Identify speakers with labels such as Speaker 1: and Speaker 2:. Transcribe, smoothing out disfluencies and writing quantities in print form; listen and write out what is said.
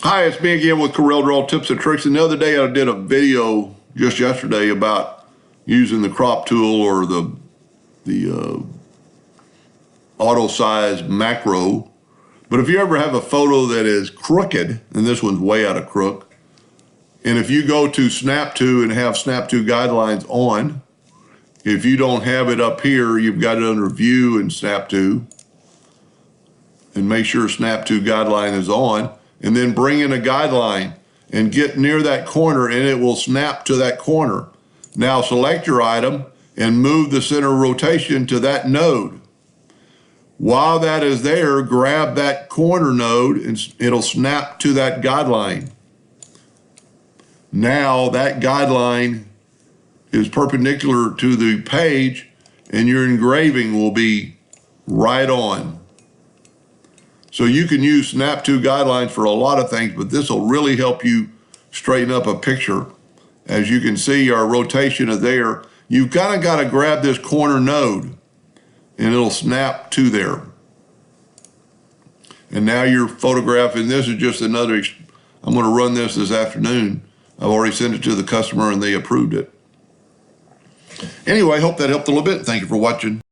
Speaker 1: Hi, it's me again with Corel Draw Tips and Tricks. And the other day I did a video just yesterday about using the crop tool or the auto size macro. But if you ever have a photo that is crooked, and this one's way out of crook, and if you go to Snap To and have Snap To guidelines on, if you don't have it up here, you've got it under View and Snap To, and make sure Snap To guideline is on. And then bring in a guideline and get near that corner and it will snap to that corner. Now select your item and move the center rotation to that node. While that is there, grab that corner node and it'll snap to that guideline. Now that guideline is perpendicular to the page and your engraving will be right on. So you can use Snap To guidelines for a lot of things, but this will really help you straighten up a picture. As you can see, our rotation is there. You've kind of got to grab this corner node and it'll snap to there. And now your photograph, and this is just another, I'm going to run this afternoon. I've already sent it to the customer and they approved it. Anyway, I hope that helped a little bit. Thank you for watching.